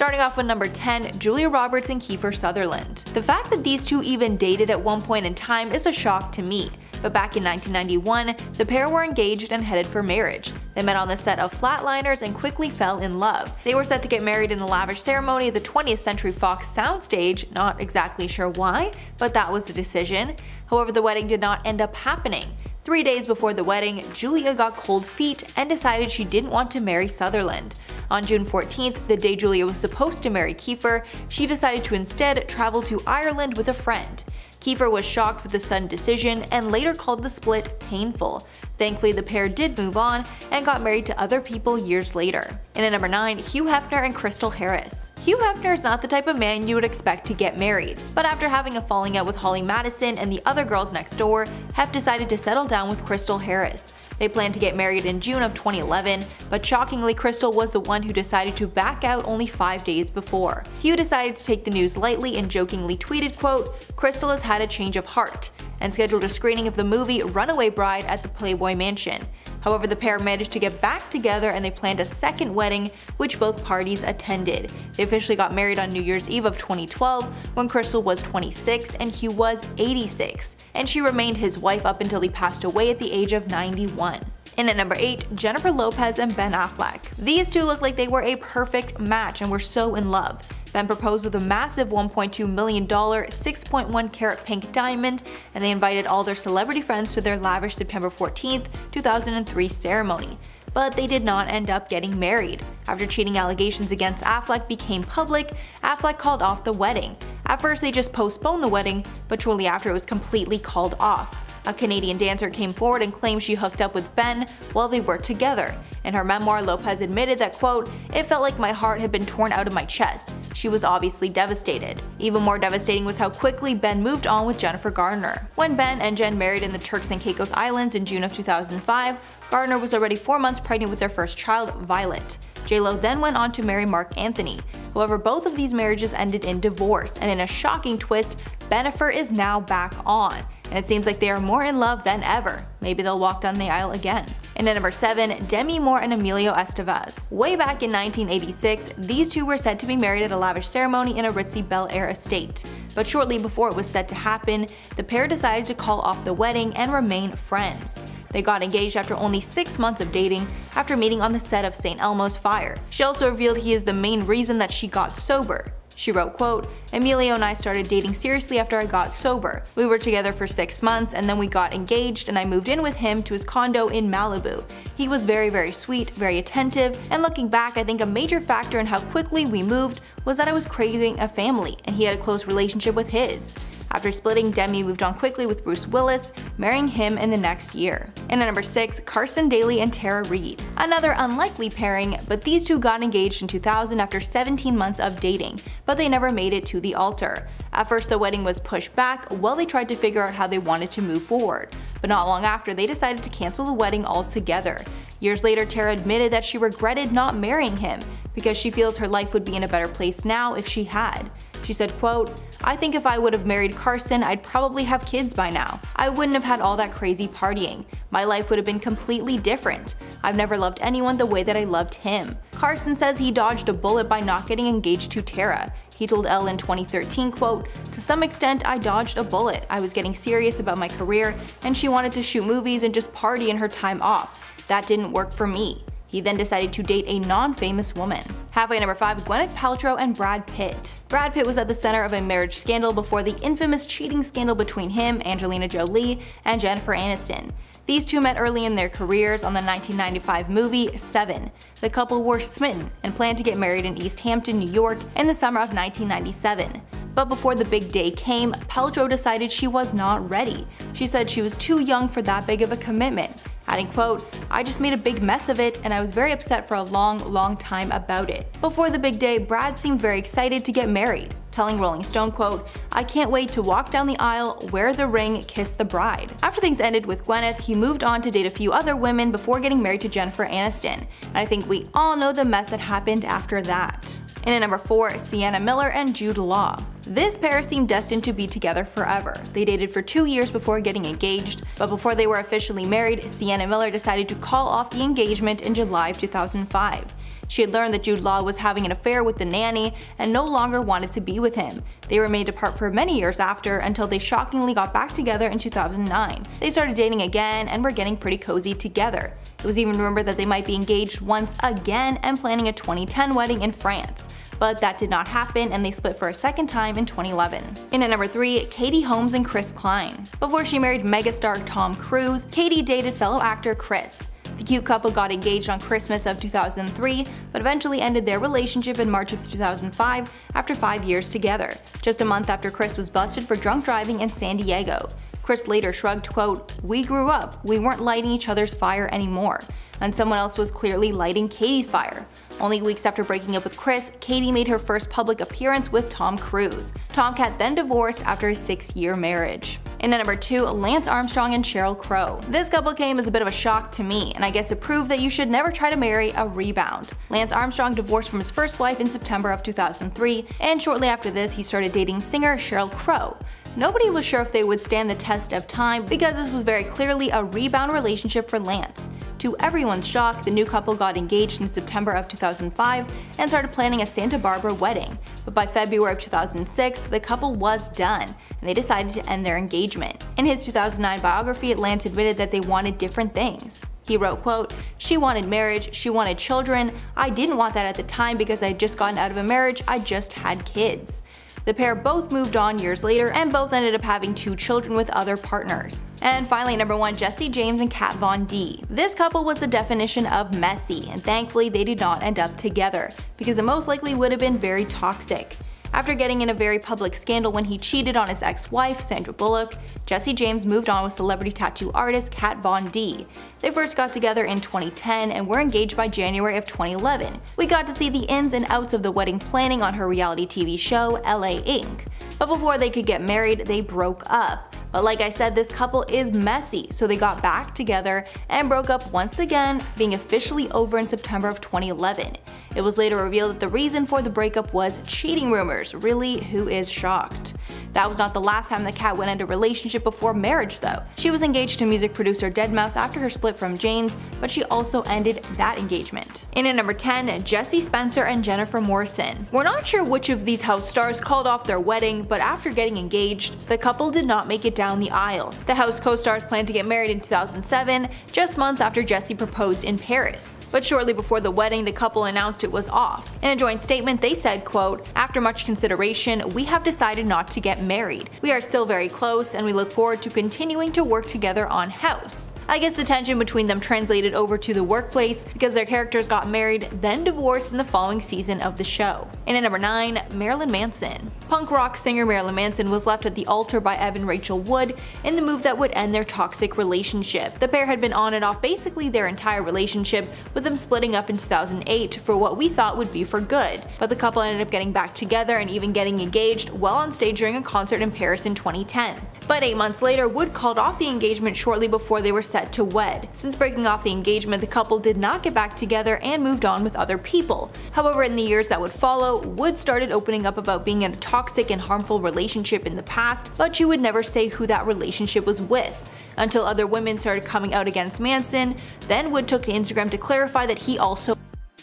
Starting off with number 10, Julia Roberts and Kiefer Sutherland. The fact that these two even dated at one point in time is a shock to me. But back in 1991, the pair were engaged and headed for marriage. They met on the set of Flatliners and quickly fell in love. They were set to get married in a lavish ceremony at the 20th Century Fox soundstage, not exactly sure why, but that was the decision. However, the wedding did not end up happening. 3 days before the wedding, Julia got cold feet and decided she didn't want to marry Sutherland. On June 14th, the day Julia was supposed to marry Kiefer, she decided to instead travel to Ireland with a friend. Kiefer was shocked with the sudden decision and later called the split painful. Thankfully, the pair did move on and got married to other people years later. And at number 9, Hugh Hefner and Crystal Harris. Hugh Hefner is not the type of man you would expect to get married, but after having a falling out with Holly Madison and the other girls next door, Hef decided to settle down with Crystal Harris. They planned to get married in June of 2011, but shockingly Crystal was the one who decided to back out only 5 days before. Hugh decided to take the news lightly and jokingly tweeted, quote, "Crystal has had a change of heart," and scheduled a screening of the movie Runaway Bride at the Playboy Mansion. However, the pair managed to get back together and they planned a second wedding, which both parties attended. They officially got married on New Year's Eve of 2012 when Crystal was 26 and Hugh was 86, and she remained his wife up until he passed away at the age of 91. And at number 8, Jennifer Lopez and Ben Affleck. These two looked like they were a perfect match and were so in love. Ben proposed with a massive $1.2 million 6.1 carat pink diamond, and they invited all their celebrity friends to their lavish September 14th, 2003 ceremony. But they did not end up getting married. After cheating allegations against Affleck became public, Affleck called off the wedding. At first they just postponed the wedding, but shortly after it was completely called off. A Canadian dancer came forward and claimed she hooked up with Ben while they were together. In her memoir, Lopez admitted that, quote, "It felt like my heart had been torn out of my chest." She was obviously devastated. Even more devastating was how quickly Ben moved on with Jennifer Garner. When Ben and Jen married in the Turks and Caicos Islands in June of 2005, Garner was already 4 months pregnant with their first child, Violet. J-Lo then went on to marry Marc Anthony. However, both of these marriages ended in divorce, and in a shocking twist, Bennifer is now back on, and it seems like they are more in love than ever. Maybe they'll walk down the aisle again. And at number 7, Demi Moore and Emilio Estevez. Way back in 1986, these two were set to be married at a lavish ceremony in a ritzy Bel Air estate. But shortly before it was set to happen, the pair decided to call off the wedding and remain friends. They got engaged after only 6 months of dating, after meeting on the set of St. Elmo's Fire. She also revealed he is the main reason that she got sober. She wrote, quote, "Emilio and I started dating seriously after I got sober. We were together for 6 months and then we got engaged and I moved in with him to his condo in Malibu. He was very sweet, very attentive, and looking back I think a major factor in how quickly we moved was that I was craving a family and he had a close relationship with his." After splitting, Demi moved on quickly with Bruce Willis, marrying him in the next year. And at number 6, Carson Daly and Tara Reid. Another unlikely pairing, but these two got engaged in 2000 after 17 months of dating, but they never made it to the altar. At first the wedding was pushed back while they tried to figure out how they wanted to move forward, but not long after they decided to cancel the wedding altogether. Years later, Tara admitted that she regretted not marrying him because she feels her life would be in a better place now if she had. She said, quote, "I think if I would have married Carson, I'd probably have kids by now. I wouldn't have had all that crazy partying. My life would have been completely different. I've never loved anyone the way that I loved him." Carson says he dodged a bullet by not getting engaged to Tara. He told Elle in 2013, quote, "To some extent, I dodged a bullet. I was getting serious about my career, and she wanted to shoot movies and just party in her time off. That didn't work for me." He then decided to date a non-famous woman. Halfway at number 5, Gwyneth Paltrow and Brad Pitt. Brad Pitt was at the center of a marriage scandal before the infamous cheating scandal between him, Angelina Jolie, and Jennifer Aniston. These two met early in their careers on the 1995 movie Seven. The couple were smitten and planned to get married in East Hampton, New York in the summer of 1997. But before the big day came, Paltrow decided she was not ready. She said she was too young for that big of a commitment, adding, quote, "I just made a big mess of it and I was very upset for a long time about it." Before the big day, Brad seemed very excited to get married, telling Rolling Stone, quote, "I can't wait to walk down the aisle, wear the ring, kiss the bride." After things ended with Gwyneth, he moved on to date a few other women before getting married to Jennifer Aniston. And I think we all know the mess that happened after that. And at number 4, Sienna Miller and Jude Law. This pair seemed destined to be together forever. They dated for 2 years before getting engaged, but before they were officially married, Sienna Miller decided to call off the engagement in July of 2005. She had learned that Jude Law was having an affair with the nanny and no longer wanted to be with him. They remained apart for many years after, until they shockingly got back together in 2009. They started dating again and were getting pretty cozy together. It was even rumored that they might be engaged once again and planning a 2010 wedding in France. But that did not happen, and they split for a second time in 2011. In at number 3, Katie Holmes and Chris Klein. Before she married megastar Tom Cruise, Katie dated fellow actor Chris. The cute couple got engaged on Christmas of 2003, but eventually ended their relationship in March of 2005 after 5 years together, just a month after Chris was busted for drunk driving in San Diego. Chris later shrugged, quote, "We grew up, we weren't lighting each other's fire anymore," and someone else was clearly lighting Katie's fire. Only weeks after breaking up with Chris, Katie made her first public appearance with Tom Cruise. Tomcat then divorced after a 6-year marriage. And at number 2, Lance Armstrong and Sheryl Crow. This couple came as a bit of a shock to me, and I guess it proved that you should never try to marry a rebound. Lance Armstrong divorced from his first wife in September of 2003, and shortly after this he started dating singer Sheryl Crow. Nobody was sure if they would stand the test of time because this was very clearly a rebound relationship for Lance. To everyone's shock, the new couple got engaged in September of 2005 and started planning a Santa Barbara wedding. But by February of 2006, the couple was done, and they decided to end their engagement. In his 2009 biography, Lance admitted that they wanted different things. He wrote, quote, "She wanted marriage, she wanted children. I didn't want that at the time because I had just gotten out of a marriage, I just had kids." The pair both moved on years later and both ended up having 2 children with other partners. And finally, number 1, Jesse James and Kat Von D. This couple was the definition of messy, and thankfully they did not end up together, because it most likely would have been very toxic. After getting in a very public scandal when he cheated on his ex-wife, Sandra Bullock, Jesse James moved on with celebrity tattoo artist Kat Von D. They first got together in 2010 and were engaged by January of 2011. We got to see the ins and outs of the wedding planning on her reality TV show, LA Inc. But before they could get married, they broke up. But like I said, this couple is messy, so they got back together and broke up once again, being officially over in September of 2011. It was later revealed that the reason for the breakup was cheating rumors. Really, who is shocked? That was not the last time that Kat went into a relationship before marriage though. She was engaged to music producer deadmau5 after her split from James, but she also ended that engagement. In at number 10, Jesse Spencer and Jennifer Morrison. We're not sure which of these house stars called off their wedding, but after getting engaged, the couple did not make it down the aisle. The House co-stars planned to get married in 2007, just months after Jesse proposed in Paris. But shortly before the wedding, the couple announced it was off. In a joint statement, they said, quote, "After much consideration, we have decided not to get married. We are still very close, and we look forward to continuing to work together on House." I guess the tension between them translated over to the workplace because their characters got married, then divorced in the following season of the show. In at number 9, Marilyn Manson. Punk rock singer Marilyn Manson was left at the altar by Evan Rachel Wood in the move that would end their toxic relationship. The pair had been on and off basically their entire relationship, with them splitting up in 2008 for what we thought would be for good. But the couple ended up getting back together and even getting engaged while on stage during a concert in Paris in 2010. But 8 months later, Wood called off the engagement shortly before they were set to wed. Since breaking off the engagement, the couple did not get back together and moved on with other people. However, in the years that would follow, Wood started opening up about being in a toxic and harmful relationship in the past, but she would never say who that relationship was with. Until other women started coming out against Manson, then Wood took to Instagram to clarify that he also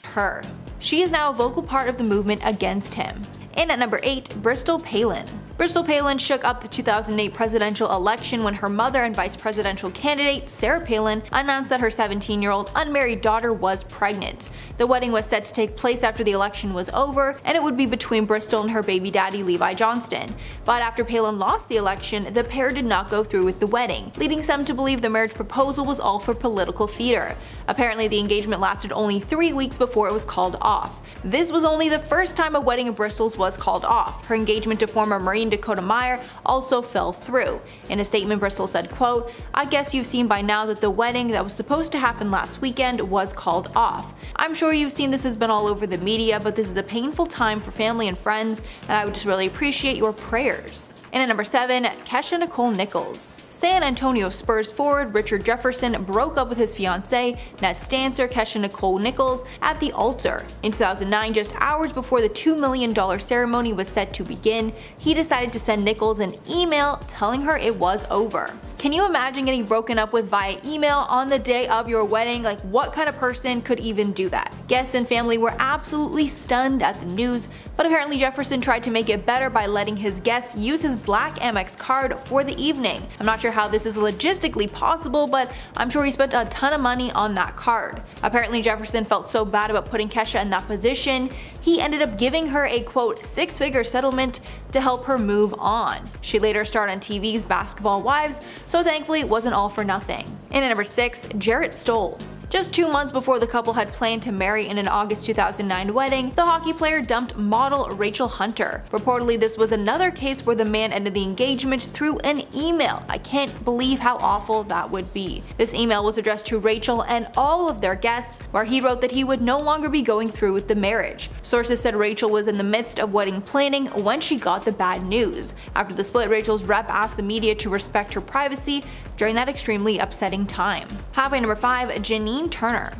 her. She is now a vocal part of the movement against him. And at number 8, Bristol Palin. Bristol Palin shook up the 2008 presidential election when her mother and vice presidential candidate, Sarah Palin, announced that her 17-year-old unmarried daughter was pregnant. The wedding was set to take place after the election was over, and it would be between Bristol and her baby daddy, Levi Johnston. But after Palin lost the election, the pair did not go through with the wedding, leading some to believe the marriage proposal was all for political theater. Apparently, the engagement lasted only 3 weeks before it was called off. This was only the first time a wedding of Bristol's was called off. Her engagement to former Marine Dakota Meyer also fell through. In a statement, Bristol said, quote, "I guess you've seen by now that the wedding that was supposed to happen last weekend was called off. I'm sure you've seen this has been all over the media, but this is a painful time for family and friends, and I would just really appreciate your prayers." And at number 7, Kesha Nicole Nichols. San Antonio Spurs forward Richard Jefferson broke up with his fiancée, Nets dancer Kesha Nicole Nichols, at the altar. In 2009, just hours before the $2 million ceremony was set to begin, he decided to send Nichols an email telling her it was over. Can you imagine getting broken up with via email on the day of your wedding? Like, what kind of person could even do that? Guests and family were absolutely stunned at the news, but apparently Jefferson tried to make it better by letting his guests use his black Amex card for the evening. I'm not sure how this is logistically possible, but I'm sure he spent a ton of money on that card. Apparently Jefferson felt so bad about putting Kesha in that position, he ended up giving her a quote six-figure settlement to help her move on. She later starred on TV's Basketball Wives, so thankfully it wasn't all for nothing. And at number 6, Jarrett Stoll. Just 2 months before the couple had planned to marry in an August 2009 wedding, the hockey player dumped model Rachel Hunter. Reportedly, this was another case where the man ended the engagement through an email. I can't believe how awful that would be. This email was addressed to Rachel and all of their guests, where he wrote that he would no longer be going through with the marriage. Sources said Rachel was in the midst of wedding planning when she got the bad news. After the split, Rachel's rep asked the media to respect her privacy during that extremely upsetting time. Halfway number 5, Janine Turner.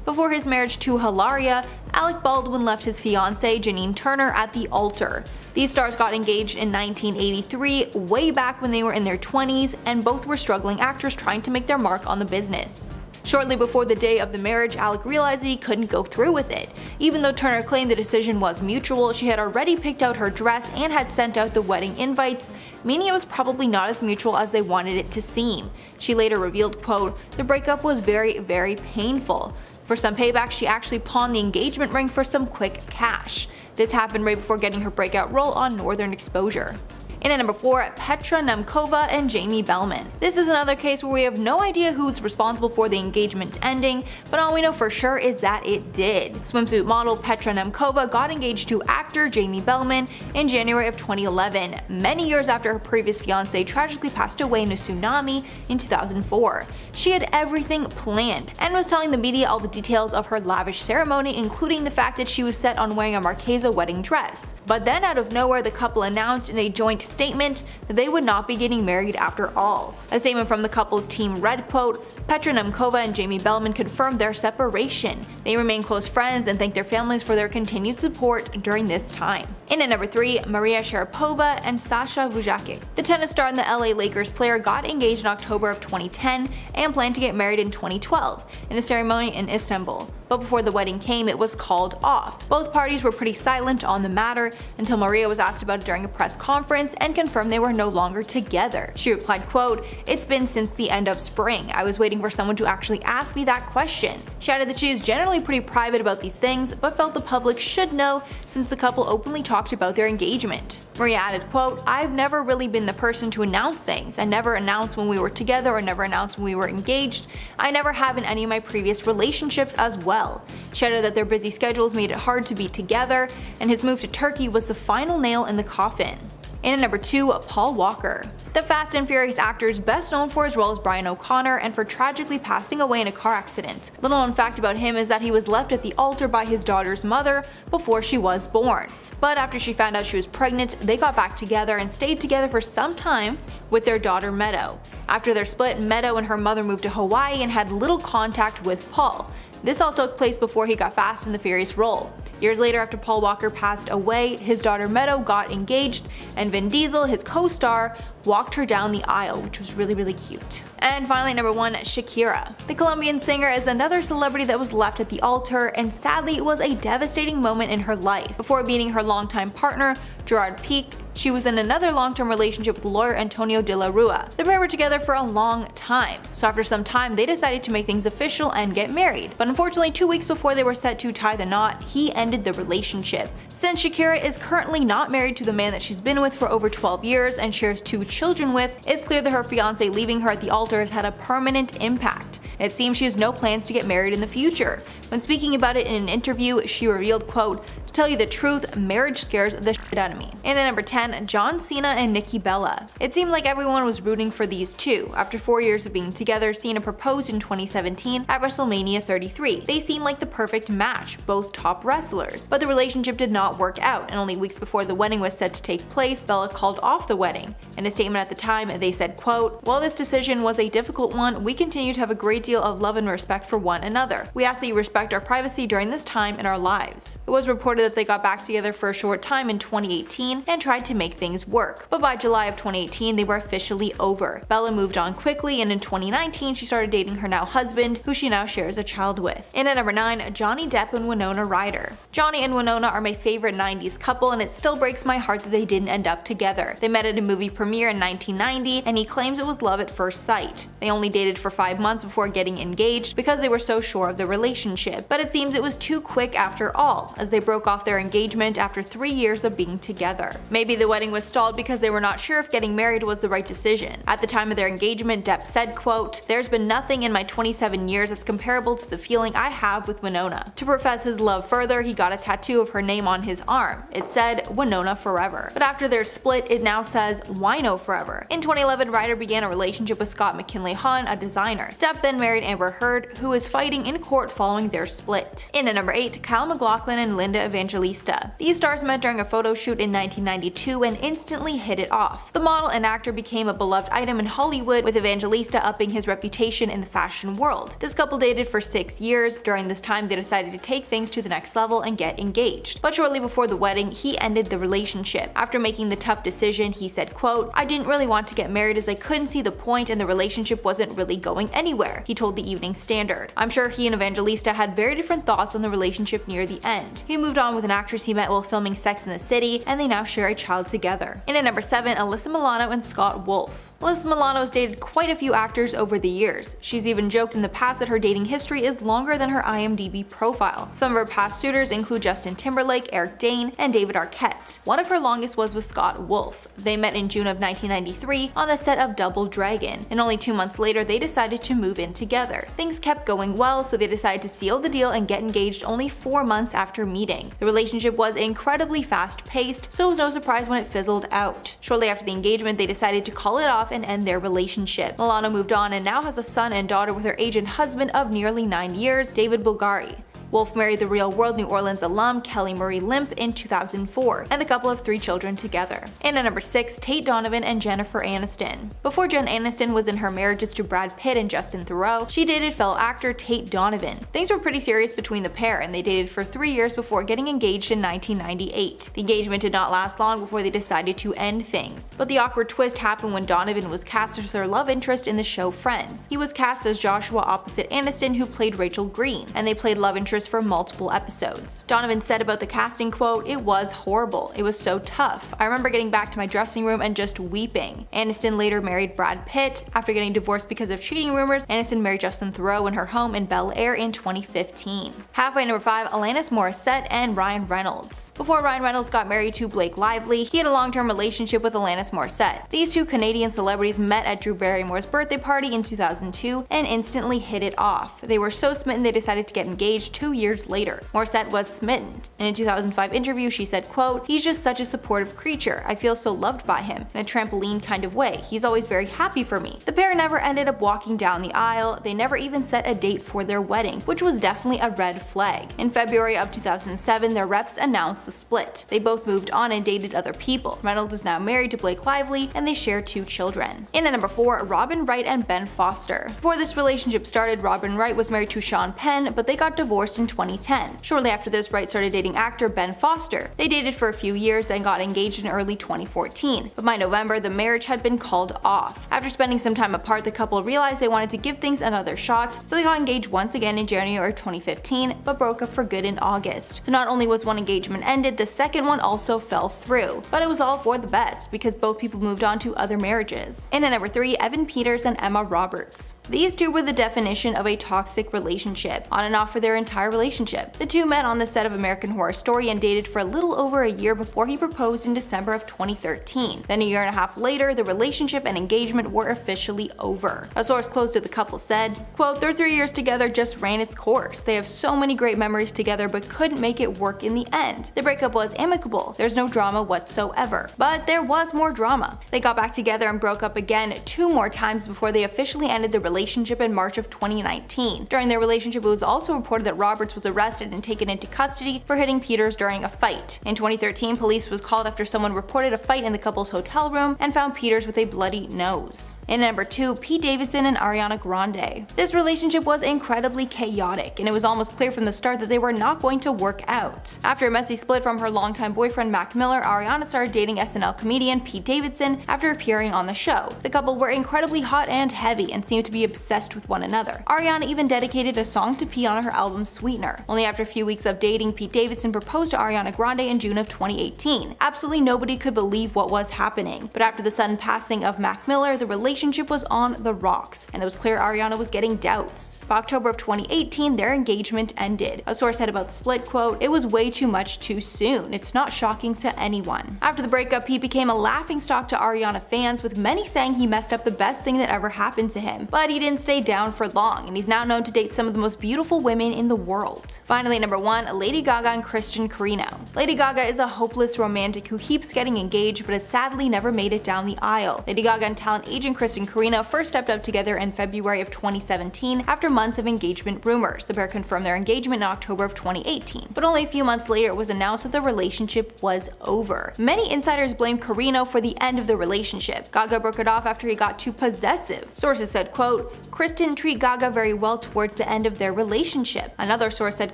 Before his marriage to Hilaria, Alec Baldwin left his fiancée Janine Turner at the altar. These stars got engaged in 1983, way back when they were in their 20s, and both were struggling actors trying to make their mark on the business. Shortly before the day of the marriage, Alec realized he couldn't go through with it. Even though Turner claimed the decision was mutual, she had already picked out her dress and had sent out the wedding invites, meaning it was probably not as mutual as they wanted it to seem. She later revealed, quote, "The breakup was very, very painful. For some payback, she actually pawned the engagement ring for some quick cash. This happened right before getting her breakout role on Northern Exposure." And at number 4, Petra Nemcova and Jamie Bellman. This is another case where we have no idea who's responsible for the engagement ending, but all we know for sure is that it did. Swimsuit model Petra Nemcova got engaged to actor Jamie Bellman in January of 2011, many years after her previous fiancé tragically passed away in a tsunami in 2004. She had everything planned and was telling the media all the details of her lavish ceremony, including the fact that she was set on wearing a Marchesa wedding dress. But then out of nowhere, the couple announced in a joint statement that they would not be getting married after all. A statement from the couple's team read, quote, "Petra Nemcova and Jamie Bellman confirmed their separation. They remain close friends and thank their families for their continued support during this time." In at number 3, Maria Sharapova and Sasha Vujacic. The tennis star and the LA Lakers player got engaged in October of 2010 and planned to get married in 2012 in a ceremony in Istanbul. But before the wedding came, it was called off. Both parties were pretty silent on the matter until Maria was asked about it during a press conference and confirmed they were no longer together. She replied, quote, "It's been since the end of spring. I was waiting for someone to actually ask me that question." She added that she is generally pretty private about these things, but felt the public should know since the couple openly talked about their engagement. Maria added, quote, "I've never really been the person to announce things. I never announced when we were together or never announced when we were engaged. I never have in any of my previous relationships as well." She added that their busy schedules made it hard to be together, and his move to Turkey was the final nail in the coffin. And at number 2, Paul Walker. The Fast and Furious actor is best known for his role as Brian O'Connor and for tragically passing away in a car accident. Little known fact about him is that he was left at the altar by his daughter's mother before she was born. But after she found out she was pregnant, they got back together and stayed together for some time with their daughter Meadow. After their split, Meadow and her mother moved to Hawaii and had little contact with Paul. This all took place before he got Fast and the Furious role. Years later, after Paul Walker passed away, his daughter Meadow got engaged, and Vin Diesel, his co-star, walked her down the aisle, which was really, really cute. And finally, number 1, Shakira. The Colombian singer is another celebrity that was left at the altar, and sadly it was a devastating moment in her life. Before meeting her longtime partner, Gerard Piqué, she was in another long-term relationship with lawyer Antonio de la Rua. The pair were together for a long time, so after some time they decided to make things official and get married. But unfortunately, 2 weeks before they were set to tie the knot, he ended the relationship. Since Shakira is currently not married to the man that she's been with for over 12 years and shares 2 children with, it's clear that her fiancé leaving her at the altar has had a permanent impact. It seems she has no plans to get married in the future. When speaking about it in an interview, she revealed, quote, "To tell you the truth, marriage scares the shit out of me." And at number 10, John Cena and Nikki Bella. It seemed like everyone was rooting for these two. After 4 years of being together, Cena proposed in 2017 at WrestleMania 33. They seemed like the perfect match, both top wrestlers. But the relationship did not work out, and only weeks before the wedding was set to take place, Bella called off the wedding. In a statement at the time, they said, quote, "While this decision was a difficult one, we continue to have a great deal of love and respect for one another. We ask that you respect respect our privacy during this time in our lives. It was reported that they got back together for a short time in 2018 and tried to make things work, but by July of 2018 they were officially over. Bella moved on quickly, and in 2019 she started dating her now husband, who she now shares a child with. In at number 9, Johnny Depp and Winona Ryder. Johnny and Winona are my favorite 90s couple, and it still breaks my heart that they didn't end up together. They met at a movie premiere in 1990, and he claims it was love at first sight. They only dated for 5 months before getting engaged because they were so sure of the relationship, but it seems it was too quick after all, as they broke off their engagement after 3 years of being together. Maybe the wedding was stalled because they were not sure if getting married was the right decision. At the time of their engagement, Depp said, quote, "There's been nothing in my 27 years that's comparable to the feeling I have with Winona." To profess his love further, he got a tattoo of her name on his arm. It said Winona Forever. But after their split, it now says Wino Forever. In 2011, Ryder began a relationship with Scott McKinley Hahn, a designer. Depp then married Amber Heard, who is fighting in court following their split. In at number 8, Kyle MacLachlan and Linda Evangelista. These stars met during a photo shoot in 1992 and instantly hit it off. The model and actor became a beloved item in Hollywood, with Evangelista upping his reputation in the fashion world. This couple dated for 6 years. During this time, they decided to take things to the next level and get engaged. But shortly before the wedding, he ended the relationship. After making the tough decision, he said, quote, "I didn't really want to get married as I couldn't see the point and the relationship wasn't really going anywhere," he told the Evening Standard. I'm sure he and Evangelista had very different thoughts on the relationship near the end. He moved on with an actress he met while filming Sex and the City, and they now share a child together. In at number 7, Alyssa Milano and Scott Wolf. Alyssa Milano has dated quite a few actors over the years. She's even joked in the past that her dating history is longer than her IMDb profile. Some of her past suitors include Justin Timberlake, Eric Dane, and David Arquette. One of her longest was with Scott Wolf. They met in June of 1993 on the set of Double Dragon, and only 2 months later they decided to move in together. Things kept going well, so they decided to seal the deal and get engaged only 4 months after meeting. The relationship was incredibly fast-paced, so it was no surprise when it fizzled out. Shortly after the engagement, they decided to call it off and end their relationship. Milano moved on and now has a son and daughter with her aged husband of nearly 9 years, David Bulgari. Wolf married the Real World New Orleans alum Kelly Marie Limp in 2004, and the couple have 3 children together. And at number 6, Tate Donovan and Jennifer Aniston. Before Jen Aniston was in her marriages to Brad Pitt and Justin Theroux, she dated fellow actor Tate Donovan. Things were pretty serious between the pair, and they dated for 3 years before getting engaged in 1998. The engagement did not last long before they decided to end things, but the awkward twist happened when Donovan was cast as her love interest in the show Friends. He was cast as Joshua opposite Aniston, who played Rachel Green, and they played love interest for multiple episodes. Donovan said about the casting, quote, "It was horrible. It was so tough. I remember getting back to my dressing room and just weeping." Aniston later married Brad Pitt. After getting divorced because of cheating rumors, Aniston married Justin Theroux in her home in Bel Air in 2015. Halfway number 5, Alanis Morissette and Ryan Reynolds. Before Ryan Reynolds got married to Blake Lively, he had a long-term relationship with Alanis Morissette. These two Canadian celebrities met at Drew Barrymore's birthday party in 2002 and instantly hit it off. They were so smitten they decided to get engaged 2 years later. Morissette was smitten. In a 2005 interview, she said, quote, "He's just such a supportive creature. I feel so loved by him, in a trampoline kind of way. He's always very happy for me." The pair never ended up walking down the aisle. They never even set a date for their wedding, which was definitely a red flag. In February of 2007, their reps announced the split. They both moved on and dated other people. Reynolds is now married to Blake Lively, and they share 2 children. In at number 4, Robin Wright and Ben Foster. Before this relationship started, Robin Wright was married to Sean Penn, but they got divorced in 2010. Shortly after this, Wright started dating actor Ben Foster. They dated for a few years, then got engaged in early 2014. But by November, the marriage had been called off. After spending some time apart, the couple realized they wanted to give things another shot, so they got engaged once again in January 2015, but broke up for good in August. So not only was one engagement ended, the second one also fell through. But it was all for the best, because both people moved on to other marriages. In at number 3, Evan Peters and Emma Roberts. These two were the definition of a toxic relationship, on and off for their entire relationship. The two met on the set of American Horror Story and dated for a little over a year before he proposed in December of 2013. Then a year and a half later, the relationship and engagement were officially over. A source close to the couple said, quote, "Their 3 years together just ran its course. They have so many great memories together but couldn't make it work in the end. The breakup was amicable. There's no drama whatsoever." But there was more drama. They got back together and broke up again 2 more times before they officially ended the relationship in March of 2019. During their relationship, it was also reported that Roberts was arrested and taken into custody for hitting Peters during a fight. In 2013, police was called after someone reported a fight in the couple's hotel room and found Peters with a bloody nose. And number 2, Pete Davidson and Ariana Grande. This relationship was incredibly chaotic, and it was almost clear from the start that they were not going to work out. After a messy split from her longtime boyfriend Mac Miller, Ariana started dating SNL comedian Pete Davidson after appearing on the show. The couple were incredibly hot and heavy and seemed to be obsessed with one another. Ariana even dedicated a song to Pete on her album Sweetener. Only after a few weeks of dating, Pete Davidson proposed to Ariana Grande in June of 2018. Absolutely nobody could believe what was happening, but after the sudden passing of Mac Miller, the relationship was on the rocks, and it was clear Ariana was getting doubts. By October of 2018, their engagement ended. A source said about the split, quote, "It was way too much too soon. It's not shocking to anyone." After the breakup, Pete became a laughingstock to Ariana fans, with many saying he messed up the best thing that ever happened to him. But he didn't stay down for long, and he's now known to date some of the most beautiful women in the world. Finally, number 1, Lady Gaga and Christian Carino. Lady Gaga is a hopeless romantic who keeps getting engaged but has sadly never made it down the aisle. Lady Gaga and talent agent Christian Carino first stepped up together in February of 2017 after months of engagement rumors. The pair confirmed their engagement in October of 2018, but only a few months later it was announced that the relationship was over. Many insiders blame Carino for the end of the relationship. Gaga broke it off after he got too possessive. Sources said, quote, "Chris didn't treat Gaga very well towards the end of their relationship." Another source said,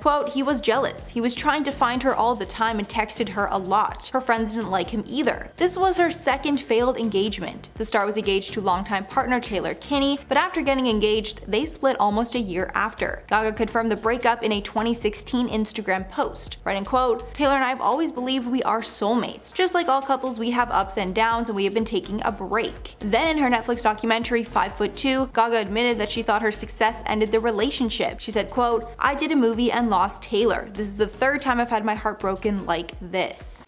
quote, "He was jealous. He was trying to find her all the time and texted her a lot. Her friends didn't like him either." This was her second failed engagement. The star was engaged to longtime partner Taylor Kinney, but after getting engaged, they split almost a year after. Gaga confirmed the breakup in a 2016 Instagram post, writing, quote, "Taylor and I have always believed we are soulmates. Just like all couples, we have ups and downs, and we have been taking a break." Then in her Netflix documentary 5'2", Gaga admitted that she thought her success ended the relationship. She said, quote, "I did a movie and lost Taylor. This is the third time I've had my heart broken like this."